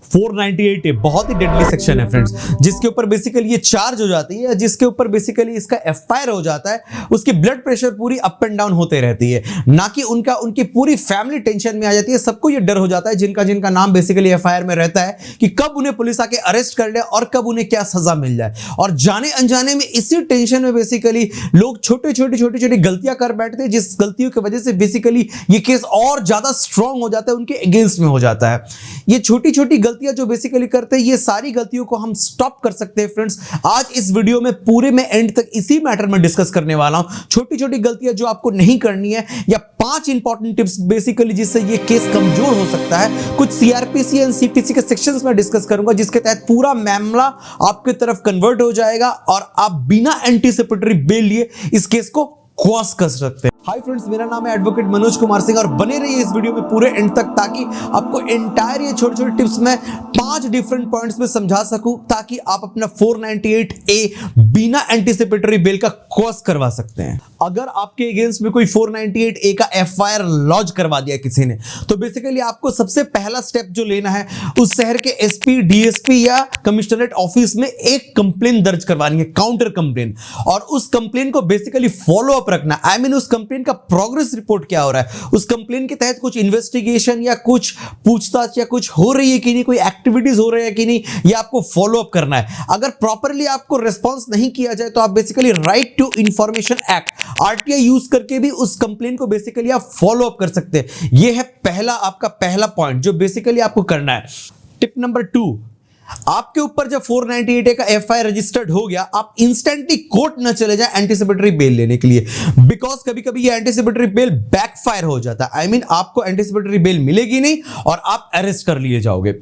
498A बहुत ही deadly section है friends, जिसके ऊपर बेसिकली ये चार्ज हो जाती है, जिसके ऊपर बेसिकली इसका एफआईआर हो जाता है। उसकी ब्लड प्रेशर पूरी अप एंड डाउन होते रहती है, ना कि उनकी पूरी फैमिली टेंशन में आ जाती है। सबको ये डर हो जाता है जिनका जिनका नाम बेसिकली एफआईआर में रहता है कि कब उन्हें पुलिस आके अरेस्ट कर ले और कब उन्हें क्या सजा मिल जाए। और जाने अनजाने में इसी टेंशन में बेसिकली लोग छोटी छोटी गलतियां कर बैठते हैं, जिस गलतियों की वजह से बेसिकली ये केस और ज्यादा स्ट्रांग हो जाता है, उनके अगेंस्ट में हो जाता है। ये छोटी छोटी गलतियां जो बेसिकली करते हैं, ये सारी गलतियों को हम स्टॉप कर सकते हैं फ्रेंड्स। आज इस वीडियो में पूरे में एंड तक इसी मैटर में डिस्कस करने वाला हूं, छोटी छोटी गलतियां जो आपको नहीं करनी है, या 5 इंपॉर्टेंट टिप्स बेसिकली जिससे ये केस कमजोर हो सकता है। कुछ सीआरपीसी एंड सीपीसी के सेक्शंस में डिस्कस करूंगा, जिसके तहत पूरा मामला आपकी तरफ कन्वर्ट हो जाएगा और आप बिना एंटीसिपेटरी बेल लिए इस केस को क्रॉस कर सकते हैं। हाय फ्रेंड्स, मेरा नाम है एडवोकेट मनोज कुमार सिंह और बने रहिए इस वीडियो में पूरे एंड तक, ताकि आपको एंटायर ये छोटे छोटे टिप्स में 5 डिफरेंट पॉइंट्स में समझा सकूं, ताकि आप अपना 498A बिना एंटीसिपेटरी बेल का क्रॉस करवा सकते हैं। अगर आपके अगेंस्ट में कोई 498A का एफआईआर लॉन्च करवा दिया किसी ने, तो बेसिकली आपको सबसे पहला स्टेप जो लेना है, उस शहर के एसपी, डीएसपी या कमिश्नरेट ऑफिस में एक कंप्लेन दर्ज करवानी है, काउंटर कंप्लेन। और उस कंप्लेन को बेसिकली फॉलो अप रखना। आई मीन उस कंप्लेन का प्रोग्रेस रिपोर्ट क्या हो रहा है, उस कंप्लेन के तहत कुछ इन्वेस्टिगेशन या कुछ पूछताछ या कुछ हो रही है कि नहीं, कोई एक्टिविटीज हो रही है कि नहीं, ये आपको फॉलो अप करना है। अगर प्रॉपरली आपको रिस्पॉन्स नहीं किया जाए, तो आप basically right to information act, RTI use करके भी उस कंप्लेन को बेसिकली आप फॉलो अप कर सकते हैं। यह है पहला आपका पहला पॉइंट जो बेसिकली आपको करना है। टिप नंबर 2, आपके ऊपर जब 498A का एफआईआर रजिस्टर्ड हो गया, आप इंस्टेंटली कोर्ट न चले जाए एंटीसिपेटरी बेल लेने के लिए, बिकॉज कभी कभी ये एंटीसिपेटरी बेल बैकफायर हो जाता है। आई मीन आपको एंटीसिपेटरी बेल मिलेगी नहीं और आप अरेस्ट कर लिए जाओगे।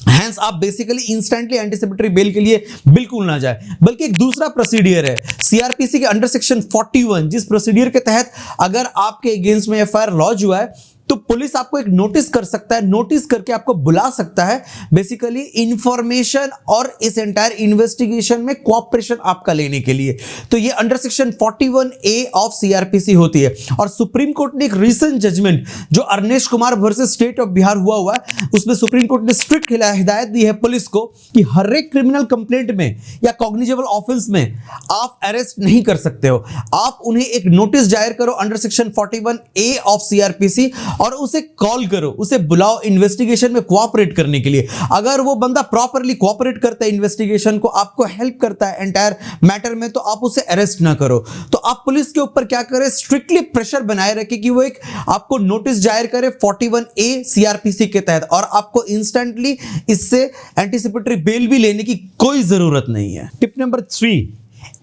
हैंस आप बेसिकली इंस्टेंटली एंटीसिपेटरी बेल के लिए बिल्कुल ना जाए, बल्कि एक दूसरा प्रोसीडियर है सीआरपीसी के अंडर सेक्शन 41, जिस प्रोसीडियर के तहत अगर आपके अगेंस्ट में एफआईआर लॉन्च हुआ है, तो पुलिस आपको एक नोटिस कर सकता है, नोटिस करके आपको बुला सकता है, बेसिकली इंफॉर्मेशन और इस एंटायर इन्वेस्टिगेशन में कोऑपरेशन आपका लेने के लिए। तो ये under section 41A of CrPC होती है। और सुप्रीम कोर्ट ने एक रीसेंट जजमेंट जो Arnesh Kumar versus state of Bihar हुआ है, उसमें सुप्रीम कोर्ट ने स्ट्रिक्ट हिदायत दी है पुलिस को कि हर एक क्रिमिनल कंप्लेंट में या कॉग्निजेबल ऑफेंस में आप अरेस्ट नहीं कर सकते हो। आप उन्हें एक नोटिस जारी करो under section 41A of CrPC और उसे कॉल करो, उसे बुलाओ इन्वेस्टिगेशन में कोऑपरेट करने के लिए। अगर वो बंदा प्रॉपरली कोऑपरेट करता है इन्वेस्टिगेशन को, आपको हेल्प करता है एंटायर मैटर में, तो आप उसे अरेस्ट ना करो। तो आप पुलिस के ऊपर क्या करें, स्ट्रिक्टली प्रेशर बनाए रखें कि वो एक आपको नोटिस जारी करे 41A सीआरपीसी के तहत, और आपको इंस्टेंटली इससे एंटीसिपेटरी बेल भी लेने की कोई जरूरत नहीं है। टिप नंबर 3,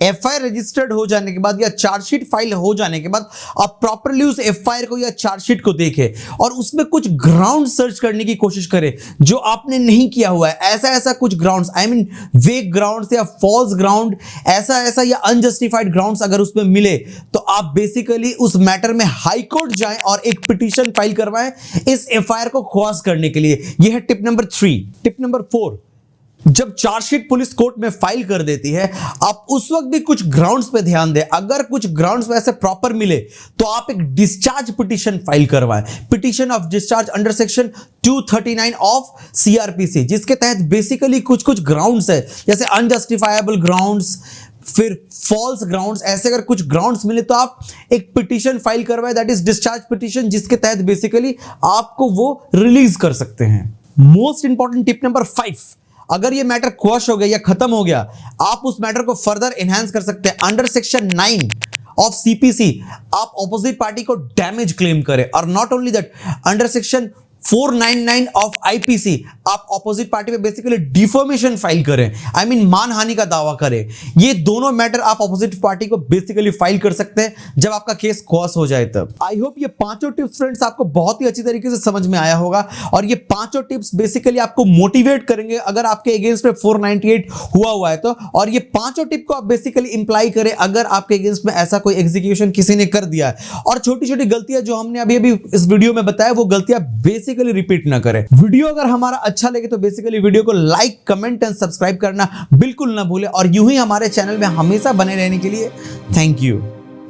एफआईआर रजिस्टर्ड हो जाने के बाद या चार्जशीट फाइल हो जाने के बाद आप प्रॉपरली उस एफआईआर को या चार्जशीट को देखें और उसमें कुछ ग्राउंड सर्च करने की कोशिश करें जो आपने नहीं किया हुआ है। ऐसा कुछ ग्राउंड्स, आई मीन वेग ग्राउंड्स या फॉल्स ग्राउंड, ऐसा या अनजस्टिफाइड ग्राउंड्स अगर उसमें मिले, तो आप बेसिकली उस मैटर में हाई कोर्ट जाएं और एक पिटीशन फाइल करवाएं इस एफआईआर को क्रॉस करने के लिए। यह है टिप नंबर 3। टिप नंबर 4, जब चार्जशीट पुलिस कोर्ट में फाइल कर देती है, आप उस वक्त भी कुछ ग्राउंड्स पे ध्यान दें। अगर कुछ ग्राउंड्स वैसे प्रॉपर मिले, तो आप एक डिस्चार्ज पिटीशन फाइल करवाएं, petition of discharge under section 239 of CrPC, जिसके तहत बेसिकली कुछ ग्राउंड्स है, जैसे अनजस्टिफाइबल ग्राउंड्स, फिर फॉल्स ग्राउंड्स। ऐसे अगर कुछ ग्राउंड्स मिले तो आप एक पिटीशन फाइल करवाएं, दैट इज डिस्चार्ज पिटीशन, जिसके तहत बेसिकली आपको वो रिलीज कर सकते हैं। मोस्ट इंपॉर्टेंट टिप नंबर 5, अगर ये मैटर क्वश हो गया या खत्म हो गया, आप उस मैटर को फर्दर एनहांस कर सकते हैं। अंडर सेक्शन 9 ऑफ सीपीसी आप ऑपोजिट पार्टी को डैमेज क्लेम करें, और not only that, under section 499 of IPC आप ऑपोजिट पार्टी पे बेसिकली डिफॉर्मेशन फाइल करें, आई मीन मानहानि का दावा करें। ये दोनों मैटर आप ऑपोजिट पार्टी को बेसिकली फाइल कर सकते हैं जब आपका केस क्रॉस हो जाए तब। आई होप ये 5 टिप्स फ्रेंड्स आपको बहुत ही अच्छी तरीके से समझ में आया होगा, और ये 5 टिप्स बेसिकली आपको मोटिवेट करेंगे अगर आपके अगेंस्ट में 498 हुआ है तो। और ये 5 टिप को आप बेसिकली इंप्लाई करें अगर आपके अगेंस्ट में ऐसा कोई एग्जीक्यूशन किसी ने कर दिया है। और छोटी छोटी गलतियां जो हमने अभी इस वीडियो में बताया, वो गलतियां बेसिकली रिपीट ना करें। वीडियो अगर हमारा अच्छा लगे तो बेसिकली वीडियो को लाइक, कमेंट एंड सब्सक्राइब करना बिल्कुल ना भूलें, और यूं ही हमारे चैनल में हमेशा बने रहने के लिए थैंक यू।